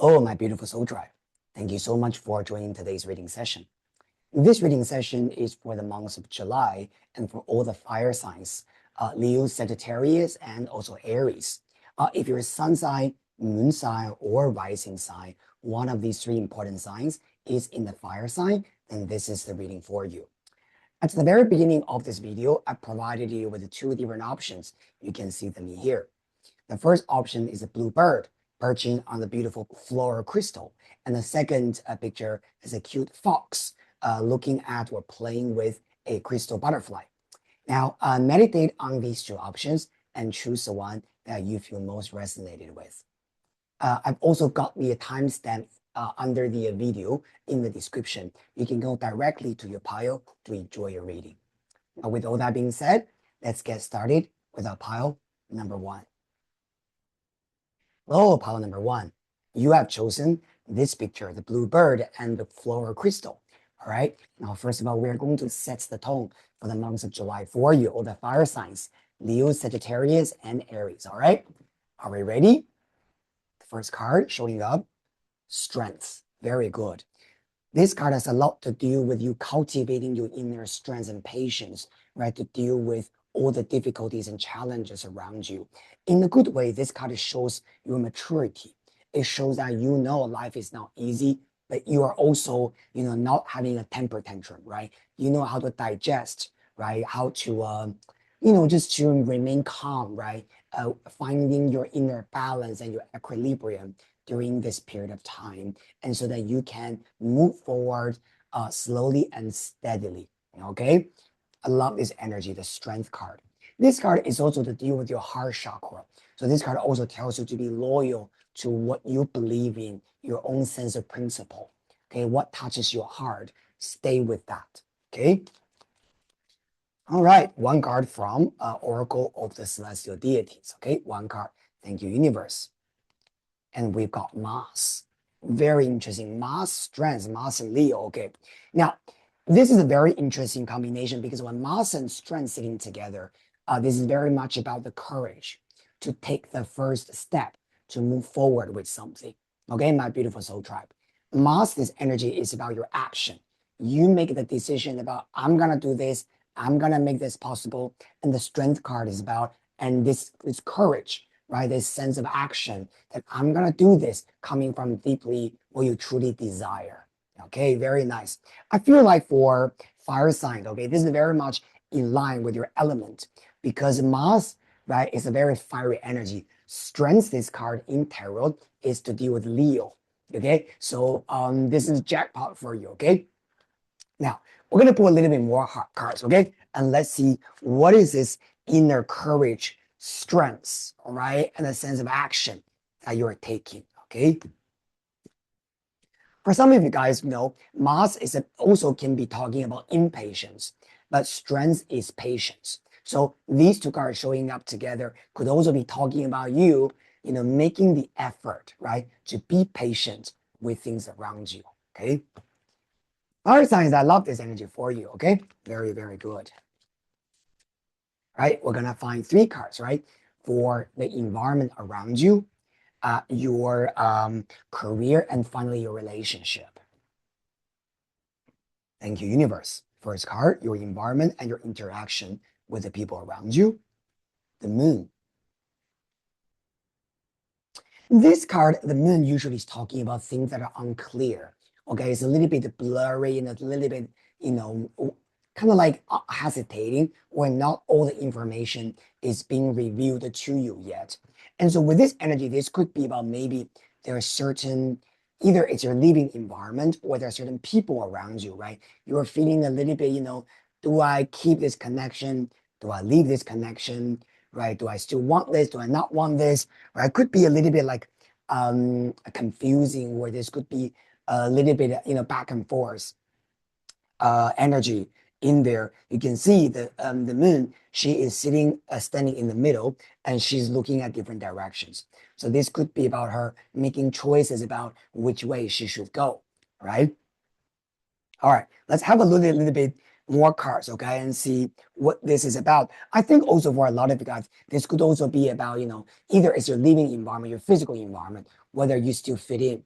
Oh, my beautiful soul tribe. Thank you so much for joining today's reading session. This reading session is for the months of July and for all the fire signs, Leo, Sagittarius, and also Aries. If you're a sun sign, moon sign, or rising sign, one of these three important signs is in the fire sign, then this is the reading for you. At the very beginning of this video, I provided you with two different options. You can see them here. The first option is a blue bird perching on the beautiful floral crystal. And the second picture is a cute fox looking at or playing with a crystal butterfly. Now, meditate on these two options and choose the one that you feel most resonated with. I've also got the timestamp under the video in the description. You can go directly to your pile to enjoy your reading. Now, with all that being said, let's get started with our pile number one. Hello, pile number one. You have chosen this picture, the blue bird and the floral crystal. All right. Now, first of all, we're going to set the tone for the months of July for you, all the fire signs, Leo, Sagittarius, and Aries. All right. Are we ready? The first card showing up, strength. Very good. This card has a lot to do with you cultivating your inner strength and patience, right? To deal with all the difficulties and challenges around you. In a good way, this card shows your maturity. It shows that you know life is not easy, but you are also, not having a temper tantrum, right? You know how to digest, right? How to, just to remain calm, right? Finding your inner balance and your equilibrium during this period of time, and so that you can move forward slowly and steadily, okay? I love this energy, the strength card. This card is also to deal with your heart chakra. So this card also tells you to be loyal to what you believe in, your own sense of principle. Okay, what touches your heart, stay with that. Okay. All right, one card from Oracle of the Celestial Deities. Okay, one card. Thank you, universe. And we've got Mars. Very interesting. Mars, strength, Mars and Leo. Okay. Now, this is a very interesting combination because when Mars and strength sitting together, this is very much about the courage to take the first step to move forward with something. Okay, my beautiful soul tribe. Mars, this energy is about your action. You make the decision about, I'm going to do this. I'm going to make this possible. And the strength card is about, and this is courage, right? This sense of action that I'm going to do this coming from deeply what you truly desire. Okay, very nice. I feel like for fire sign, okay, this is very much in line with your element because Mars, right, is a very fiery energy. Strength, this card in tarot, is to deal with Leo. Okay, so this is jackpot for you. Okay, now we're gonna put a little bit more hard cards. Okay, and let's see what is this inner courage, strength, all right, and a sense of action that you are taking. Okay. For some of you guys know, Mars is also can be talking about impatience, but strength is patience. So these two cards showing up together could also be talking about you, making the effort, right, to be patient with things around you, okay? Fire signs, I love this energy for you, okay? Very, very good. All right, we're gonna find three cards, right, for the environment around you, your career, and finally your relationship. Thank you, universe. First card, your environment and your interaction with the people around you. The moon. This card, the moon, usually is talking about things that are unclear. Okay, it's a little bit blurry and a little bit, kind of like hesitating, or not all the information is being revealed to you yet. And so with this energy, this could be about maybe there are certain, either it's your living environment or there are certain people around you, right? You're feeling a little bit, do I keep this connection? Do I leave this connection? Right? Do I still want this? Do I not want this? Right? It could be a little bit like confusing, where this could be a little bit, back and forth energy in there. You can see the moon, she is sitting, standing in the middle, and she's looking at different directions. So this could be about her making choices about which way she should go, right? All right, let's have a little bit more cards, okay, and see what this is about. I think also for a lot of you guys, this could also be about, either it's your living environment, your physical environment, whether you still fit in,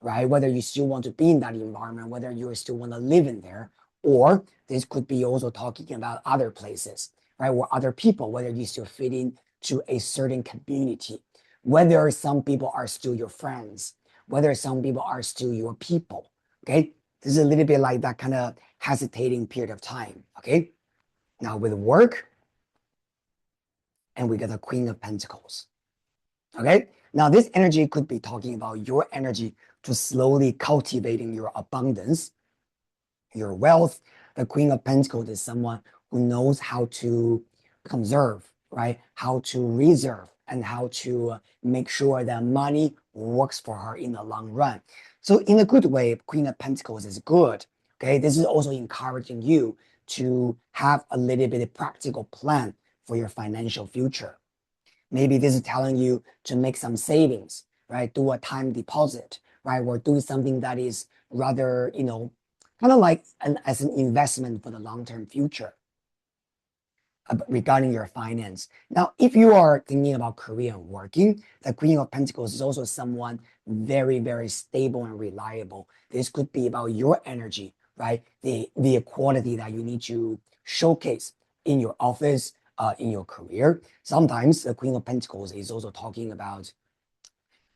right? Whether you still want to be in that environment, whether you still want to live in there, or this could be also talking about other places, right? Or other people, whether you still fit in to a certain community, whether some people are still your friends, whether some people are still your people, okay? This is a little bit like that kind of hesitating period of time, okay? Now with work, and we get the Queen of Pentacles, okay? Now this energy could be talking about your energy to slowly cultivating your abundance, your wealth. The Queen of Pentacles is someone who knows how to conserve, right? How to reserve and how to make sure that money works for her in the long run. So in a good way, Queen of Pentacles is good. Okay, this is also encouraging you to have a little bit of practical plan for your financial future. Maybe this is telling you to make some savings, right? Do a time deposit, right? Or do something that is rather, kind of like as an investment for the long-term future regarding your finance. Now, if you are thinking about career and working, the Queen of Pentacles is also someone very, very stable and reliable. This could be about your energy, right? The quality that you need to showcase in your office, in your career. Sometimes the Queen of Pentacles is also talking about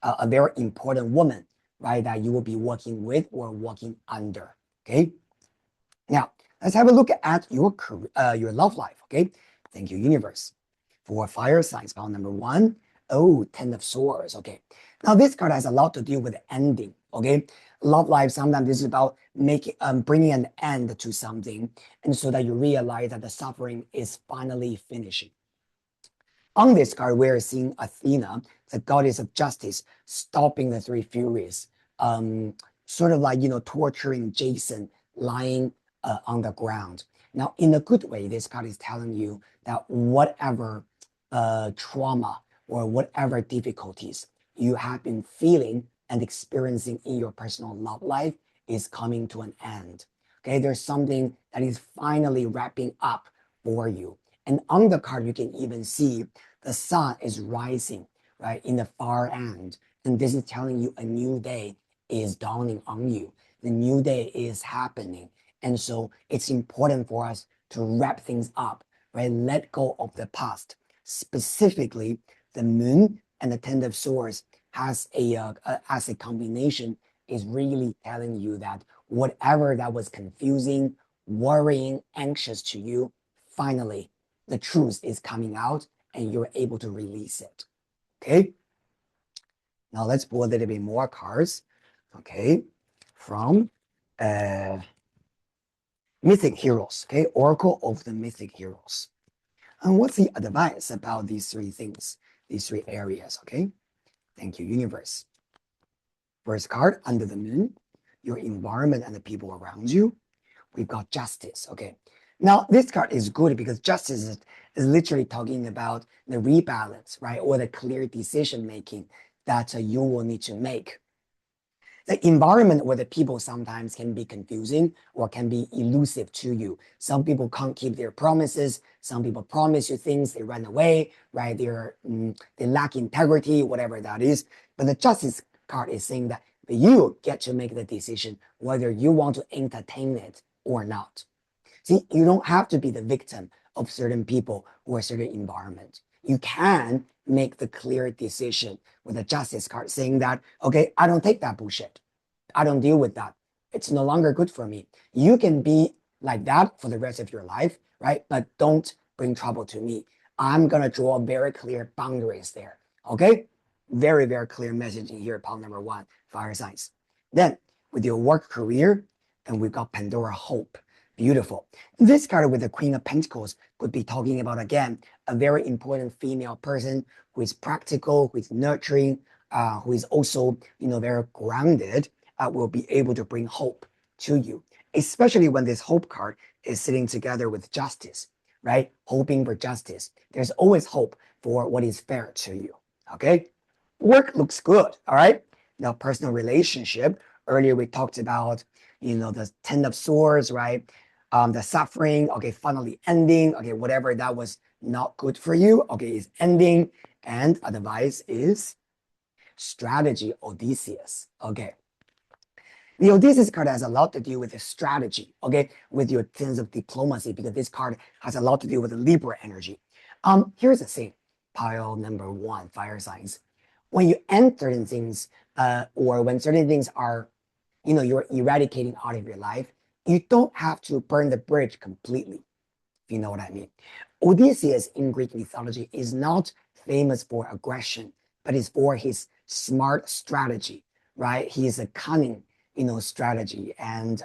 a very important woman, right? That you will be working with or working under, okay? Now, let's have a look at your career, your love life, okay? Thank you, universe. For fire signs, file number 1, oh, 10 of swords, okay? Now, this card has a lot to do with ending, okay? Love life, sometimes this is about bringing an end to something, and so that you realize that the suffering is finally finishing. On this card, we're seeing Athena, the goddess of justice, stopping the three furies, sort of like, torturing Jason lying on the ground. Now, in a good way, this card is telling you that whatever trauma or whatever difficulties you have been feeling and experiencing in your personal love life is coming to an end. Okay, there's something that is finally wrapping up for you. And on the card, you can even see the sun is rising, right, in the far end. And this is telling you a new day is dawning on you. The new day is happening. And so it's important for us to wrap things up, right? Let go of the past. Specifically, the moon and the 10 of swords as a combination is really telling you that whatever that was confusing, worrying, anxious to you, finally, the truth is coming out and you're able to release it. Okay? Now let's pull a little bit more cards. Okay? From Mythic Heroes. Okay? Oracle of the Mythic Heroes. And what's the advice about these three things, these three areas? Okay? Thank you, universe. First card, under the moon, your environment and the people around you. We've got justice. Okay. Now, this card is good because justice is literally talking about the rebalance, right? Or the clear decision making that you will need to make. The environment where the people sometimes can be confusing or can be elusive to you. Some people can't keep their promises. Some people promise you things, they run away, right? They lack integrity, whatever that is. But the justice card is saying that you get to make the decision whether you want to entertain it or not. See, you don't have to be the victim of certain people or a certain environment. You can make the clear decision with a justice card saying that, okay, I don't take that bullshit. I don't deal with that. It's no longer good for me. You can be like that for the rest of your life, right? But don't bring trouble to me. I'm going to draw very clear boundaries there. Okay? Very, very clear messaging here, pile number 1, fire signs. Then with your work career, and we've got Pandora Hope. Beautiful. This card with the Queen of Pentacles could be talking about, again, a very important female person who is practical, who is nurturing, who is also, very grounded, will be able to bring hope to you, especially when this hope card is sitting together with justice, right? Hoping for justice. There's always hope for what is fair to you, okay? Work looks good, all right? Now, personal relationship. Earlier, we talked about, the 10 of swords, right? The suffering, okay, finally ending, okay, whatever that was not good for you, okay, is ending. And advice is strategy Odysseus, okay. The Odysseus card has a lot to do with the strategy, okay, with your sense of diplomacy, because this card has a lot to do with the Libra energy. Here's the thing, pile number one, fire signs. When you end certain things, or when certain things are, you're eradicating out of your life, you don't have to burn the bridge completely, if you know what I mean. Odysseus in Greek mythology is not famous for aggression, but is for his smart strategy, right? He is a cunning, strategy and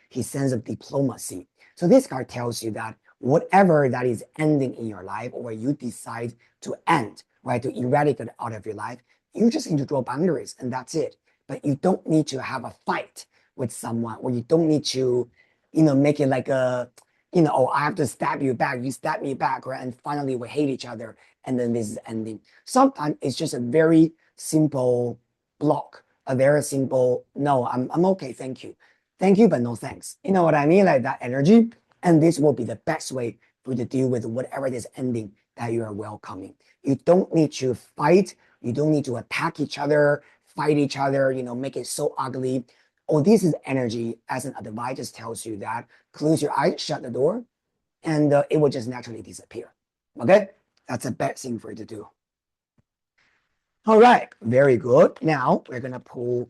his sense of diplomacy. So this card tells you that whatever that is ending in your life, or you decide to end, right, to eradicate it out of your life, you just need to draw boundaries and that's it. But you don't need to have a fight with someone, or you don't need to, make it like a, oh, I have to stab you back, you stab me back, right? And finally we hate each other, and then this is ending. Sometimes it's just a very simple block, a very simple, no, I'm okay, thank you. Thank you, but no thanks. You know what I mean? Like that energy. And this will be the best way for you to deal with whatever this ending that you are welcoming. You don't need to fight. You don't need to attack each other, fight each other, make it so ugly. Oh, this is energy as an advice just tells you that close your eyes, shut the door, and it will just naturally disappear. Okay? That's a bad thing for you to do. All right, very good. Now we're gonna pull.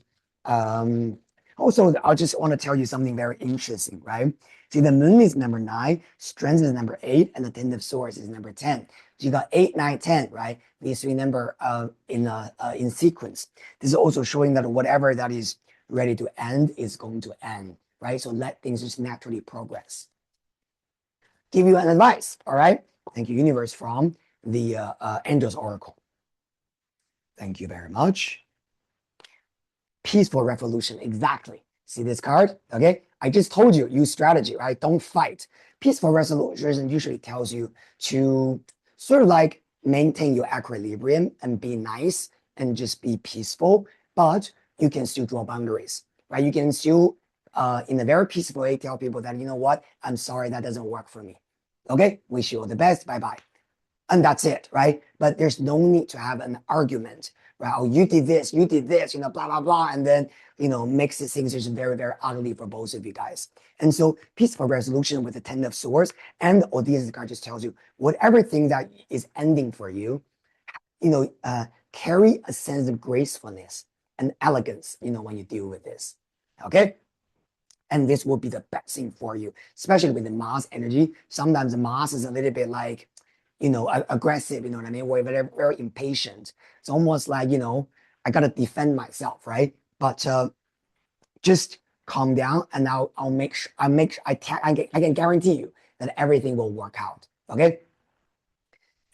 Also, I just want to tell you something very interesting, right? See, the moon is number 9, strength is number 8, and the 10 of swords is number 10. So you got 8, 9, 10, right? These three number in sequence. This is also showing that whatever that is ready to end is going to end, right? So let things just naturally progress. Give you an advice, all right? Thank you, universe, from the Angels Oracle. Thank you very much. Peaceful revolution, exactly. See this card? Okay, I just told you, use strategy, right? Don't fight. Peaceful resolution usually tells you to sort of like maintain your equilibrium and be nice and just be peaceful, but you can still draw boundaries, right? You can still, in a very peaceful way, tell people that, you know what, I'm sorry, that doesn't work for me. Okay, wish you all the best, bye-bye. And that's it, right? But there's no need to have an argument, right? Oh, you did this, blah, blah, blah. And then, makes the things just very, very ugly for both of you guys. And so peaceful resolution with the 10 of swords and the Odysseus card just tells you whatever thing that is ending for you, carry a sense of gracefulness and elegance, when you deal with this, okay? And this will be the best thing for you, especially with the Mars energy. Sometimes the Mars is a little bit like, aggressive, you know what I mean? We're very, very impatient. It's almost like, I got to defend myself, right? But just calm down and I'll make sure, I can guarantee you that everything will work out, okay?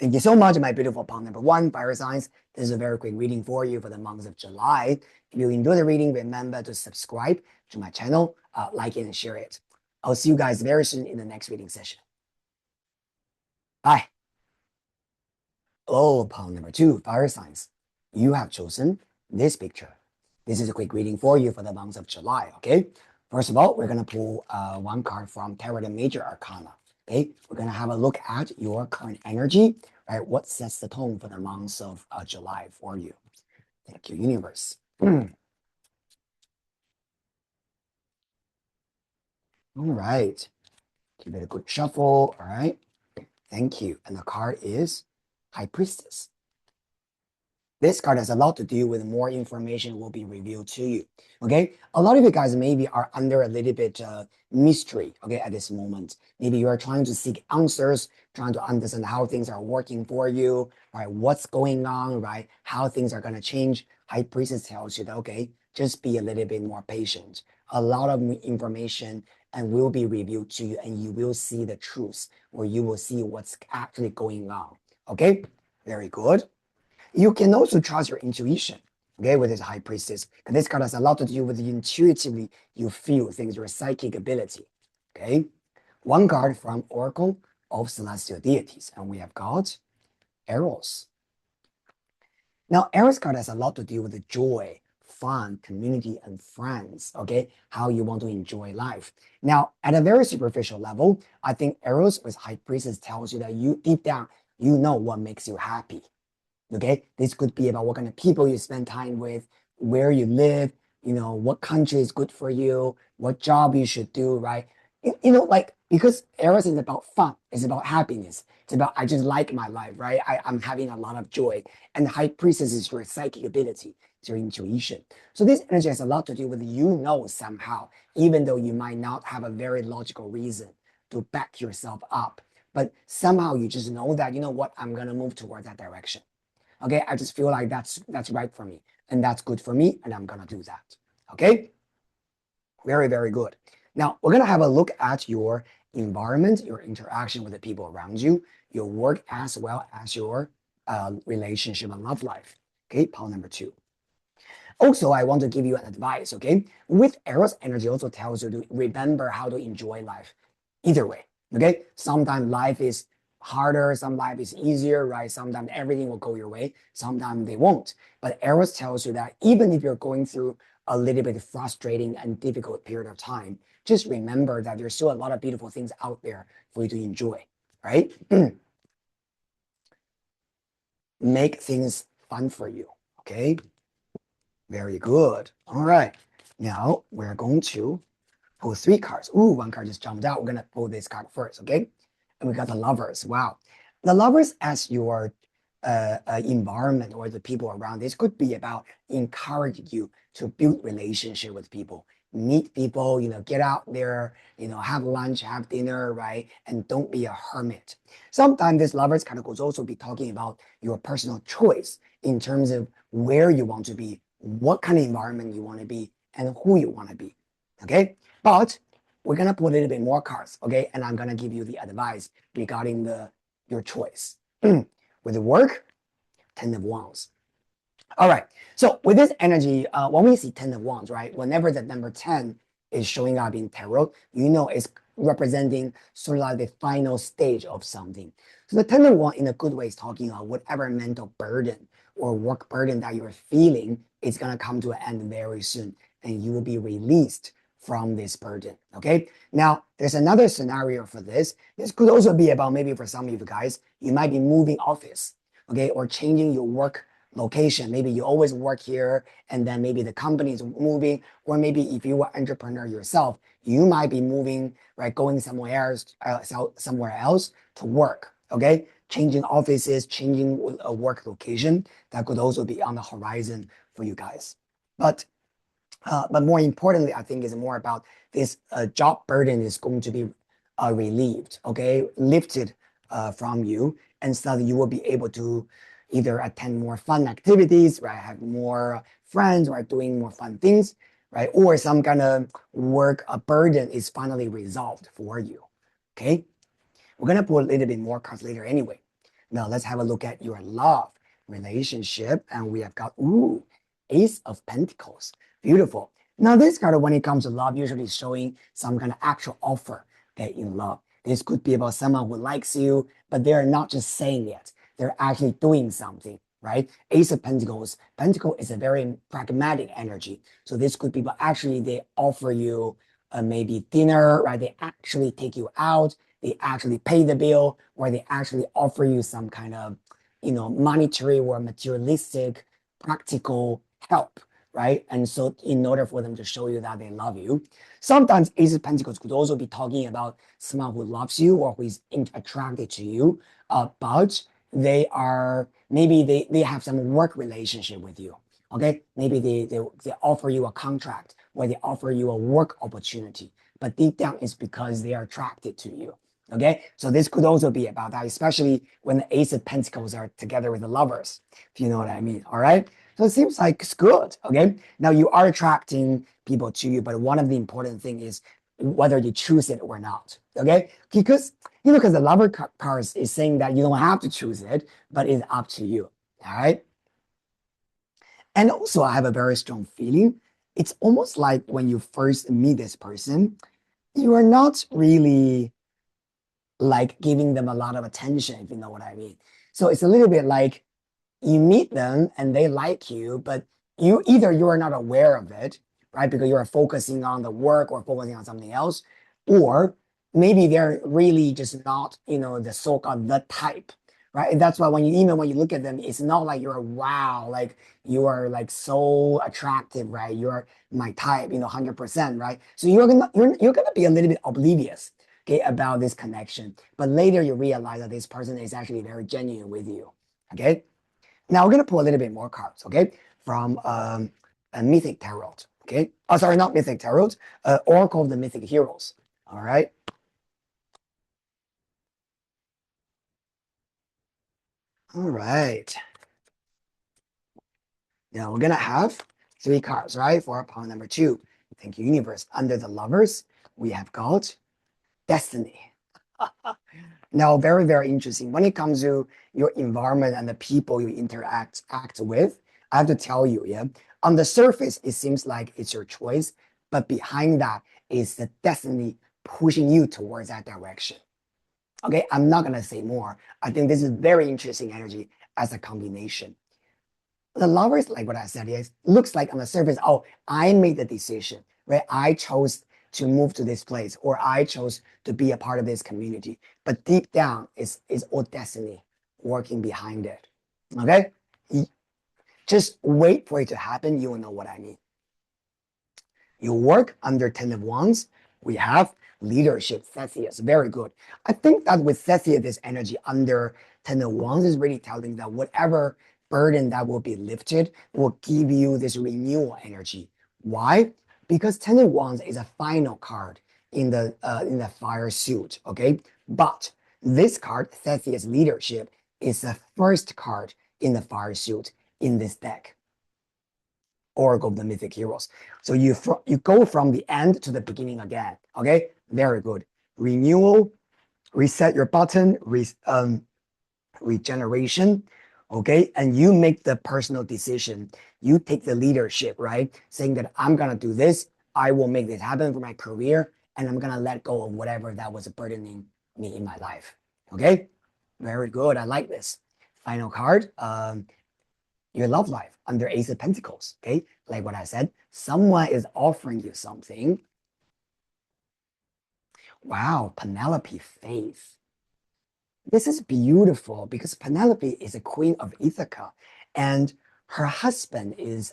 Thank you so much, my beautiful pawn number 1, fire signs. This is a very quick reading for you for the month of July. If you enjoy the reading, remember to subscribe to my channel, like it and share it. I'll see you guys very soon in the next reading session. Bye. Oh, pawn number 2, fire signs. You have chosen this picture. This is a quick reading for you for the month of July, okay? First of all, we're going to pull one card from Tarot the Major Arcana, okay? We're going to have a look at your current energy, right? What sets the tone for the month of July for you? Thank you, universe. All right. Give it a good shuffle, all right? Thank you. And the card is High Priestess. This card has a lot to do with more information will be revealed to you, okay? A lot of you guys maybe are under a little bit mystery, okay, at this moment. Maybe you are trying to seek answers, trying to understand how things are working for you, right? What's going on, right? How things are going to change. High Priestess tells you that, okay, just be a little bit more patient. A lot of information and will be revealed to you, and you will see the truth, or you will see what's actually going on, okay? Very good. You can also trust your intuition, okay, with this High Priestess. And this card has a lot to do with the intuitively you feel things, your psychic ability, okay? One card from Oracle of Celestial Deities, and we have got Eros. Now, Eros card has a lot to do with the joy, fun, community, and friends, okay? How you want to enjoy life. Now, at a very superficial level, I think Eros with High Priestess tells you that you deep down, you know what makes you happy. Okay, this could be about what kind of people you spend time with, where you live, what country is good for you, what job you should do, right? Like because Eros is about fun, it's about happiness, it's about I just like my life, right? I'm having a lot of joy. And High Priestess is your psychic ability, it's your intuition. So this energy has a lot to do with somehow, even though you might not have a very logical reason to back yourself up. But somehow you just know that, what, I'm gonna move towards that direction. Okay, I just feel like that's right for me, and that's good for me, and I'm gonna do that. Okay, very, very good. Now we're gonna have a look at your environment, your interaction with the people around you, your work, as well as your relationship and love life. Okay, pile number 2. Also, I want to give you an advice, okay? With Eros energy also tells you to remember how to enjoy life. Either way, okay? Sometimes life is harder, some life is easier, right? Sometimes everything will go your way, sometimes they won't. But Eros tells you that even if you're going through a little bit frustrating and difficult period of time, just remember that there's still a lot of beautiful things out there for you to enjoy, right? Make things fun for you, okay? Very good. All right. Now we're going to pull 3 cards. Ooh, 1 card just jumped out. We're going to pull this card first, okay? And we got the lovers. Wow. The lovers as your environment or the people around. This could be about encouraging you to build relationship with people, meet people, get out there, have lunch, have dinner, right? And don't be a hermit. Sometimes this lovers kind of goes also be talking about your personal choice in terms of where you want to be, what kind of environment you want to be, and who you want to be. Okay, but we're gonna put a little bit more cards, okay? And I'm gonna give you the advice regarding your choice. With the work, 10 of Wands. All right, so with this energy, when we see 10 of Wands, right? Whenever the number 10 is showing up in tarot, it's representing sort of like the final stage of something. So the 10 of Wands in a good way is talking about whatever mental burden or work burden that you're feeling is gonna come to an end very soon, and you will be released from this burden, okay? Now, there's another scenario for this. This could also be about maybe for some of you guys, you might be moving office, okay, or changing your work location. Maybe you always work here and then maybe the company is moving, or maybe if you are entrepreneur yourself, you might be moving, right, going somewhere else to work, okay? Changing offices, changing a work location, that could also be on the horizon for you guys. But more importantly, I think is more about this job burden is going to be relieved, okay, lifted from you, and so that you will be able to either attend more fun activities, right, have more friends, or doing more fun things, right, or some kind of work burden is finally resolved for you, okay? We're gonna put a little bit more cards later anyway. Now let's have a look at your love relationship, and we have got Ace of Pentacles. Beautiful. Now this card, when it comes to love, usually is showing some kind of actual offer that in love. This could be about someone who likes you, but they're not just saying it. They're actually doing something, right? Ace of Pentacles. Pentacle is a very pragmatic energy. So this could be, but actually they offer you maybe dinner, right? They actually take you out. They actually pay the bill, or they actually offer you some kind of, monetary or materialistic, practical help, right? And so in order for them to show you that they love you, sometimes Ace of Pentacles could also be talking about someone who loves you or who is attracted to you, but maybe they have some work relationship with you. Okay, maybe they offer you a contract, or they offer you a work opportunity, but deep down it's because they are attracted to you. Okay, so this could also be about that, especially when the Ace of Pentacles are together with the lovers, if you know what I mean. All right, so it seems like it's good. Okay, now you are attracting people to you, but one of the important thing is whether you choose it or not. Okay, because the lover cards is saying that you don't have to choose it, but it's up to you. All right. And also, I have a very strong feeling. It's almost like when you first meet this person, you are not really like giving them a lot of attention, if you know what I mean. So it's a little bit like you meet them and they like you, but you are not aware of it, right? Because you are focusing on the work or focusing on something else, or maybe they're really just not, the so-called the type, right? And that's why when you look at them, it's not like you're wow, like you are like so attractive, right? You're my type, 100%, right? So you're gonna be a little bit oblivious, okay, about this connection. But later you realize that this person is actually very genuine with you. Okay. Now we're gonna pull a little bit more cards, okay, from a Mythic Tarot. Okay. Oh, sorry, not Mythic Tarot, Oracle of the Mythic Heroes. All right. All right. Now we're gonna have three cards, right, for pile number two. Thank you, universe. Under the lovers, we have got destiny. Now, very, very interesting. When it comes to your environment and the people you act with, I have to tell you, yeah, on the surface, it seems like it's your choice, but behind that is the destiny pushing you towards that direction. Okay, I'm not gonna say more. I think this is very interesting energy as a combination. The lovers, like what I said, yes, looks like on the surface, oh, I made the decision, right? I chose to move to this place, or I chose to be a part of this community. But deep down, is all destiny working behind it. Okay? Just wait for it to happen. You will know what I mean. You work under 10 of Wands. We have leadership, Theseus. Very good. I think that with Theseus, this energy under 10 of Wands is really telling that whatever burden that will be lifted will give you this renewal energy. Why? Because 10 of Wands is a final card in the fire suit. Okay. But this card, Theseus leadership, is the first card in the fire suit in this deck. Oracle of the Mythic Heroes. So you go from the end to the beginning again. Okay, very good. Renewal, reset your button, regeneration. Okay, and you make the personal decision. You take the leadership, right? Saying that I'm gonna do this. I will make this happen for my career, and I'm gonna let go of whatever that was burdening me in my life. Okay, very good. I like this. Final card. Your love life under Ace of Pentacles. Okay, like what I said, someone is offering you something. Wow, Penelope Faith. This is beautiful because Penelope is a queen of Ithaca, and her husband is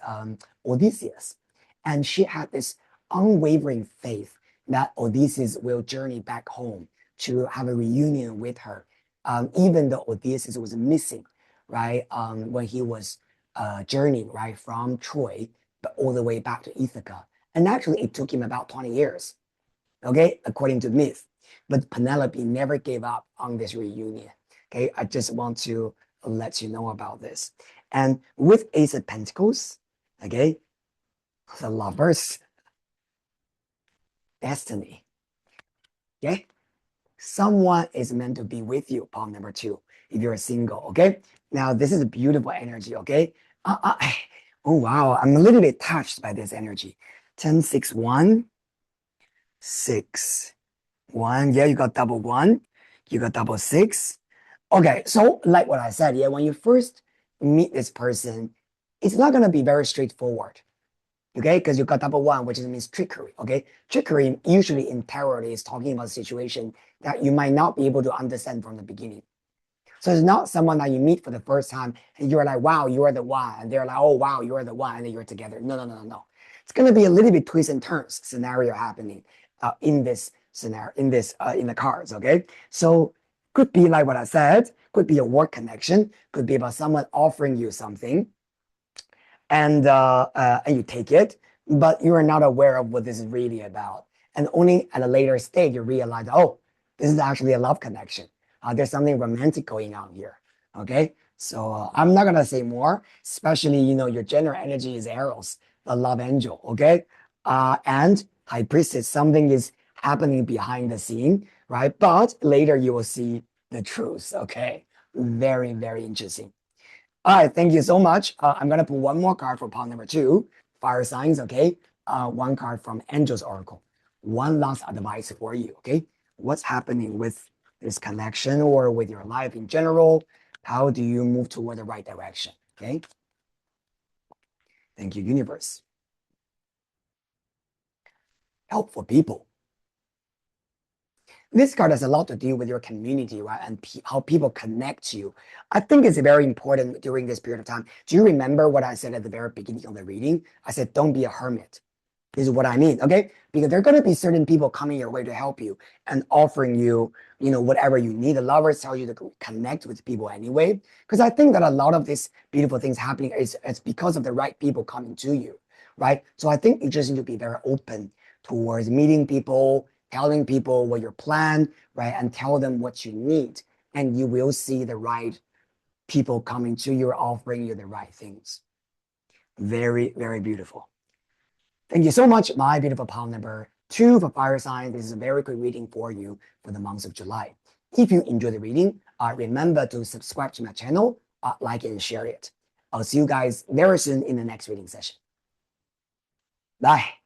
Odysseus, and she had this unwavering faith that Odysseus will journey back home to have a reunion with her, even though Odysseus was missing, right, when he was journeying right from Troy, but all the way back to Ithaca, and actually it took him about 20 years, okay, according to myth. But Penelope never gave up on this reunion. Okay, I just want to let you know about this. And with Ace of Pentacles, okay, the lovers, destiny. Okay, someone is meant to be with you, palm number two, if you're single. Okay, now this is a beautiful energy. Okay, oh wow, I'm a little bit touched by this energy. 10, 6, 1, 6. One, yeah, you got double one, you got double six. Okay, so like what I said, yeah, when you first meet this person, it's not gonna be very straightforward, okay? Because you got double one, which means trickery, okay? Trickery usually in tarot is talking about a situation that you might not be able to understand from the beginning. So it's not someone that you meet for the first time and you're like, wow, you are the one. And they're like, oh, wow, you are the one. And then you're together. No, no, no, no, no. It's going to be a little bit twist and turns scenario happening in this scenario, in the cards. Okay. So could be like what I said, could be a work connection, could be about someone offering you something and you take it, but you are not aware of what this is really about. And only at a later stage you realize, oh, this is actually a love connection. There's something romantic going on here. Okay, so I'm not gonna say more. Especially, your general energy is Eros, the love angel. Okay, and High Priestess, something is happening behind the scene, right? But later you will see the truth. Okay, very, very interesting. All right, thank you so much. I'm gonna put one more card for part number two, fire signs. Okay, one card from Angel's Oracle. One last advice for you. Okay, what's happening with this connection or with your life in general? How do you move toward the right direction? Okay, thank you, universe. Help for people. This card has a lot to do with your community, right? And how people connect to you. I think it's very important during this period of time. Do you remember what I said at the very beginning of the reading? I said, don't be a hermit. This is what I mean, okay? Because there are going to be certain people coming your way to help you and offering you, whatever you need. The lovers tell you to connect with people anyway. Because I think that a lot of these beautiful things happening is it's because of the right people coming to you, right? So I think you just need to be very open towards meeting people, telling people what your plan, right? And tell them what you need. And you will see the right people coming to you, offering you the right things. Very, very beautiful. Thank you so much, my beautiful pile number 2 for fire sign. This is a very good reading for you for the month of July. If you enjoy the reading, remember to subscribe to my channel, like and share it. I'll see you guys very soon in the next reading session. Bye.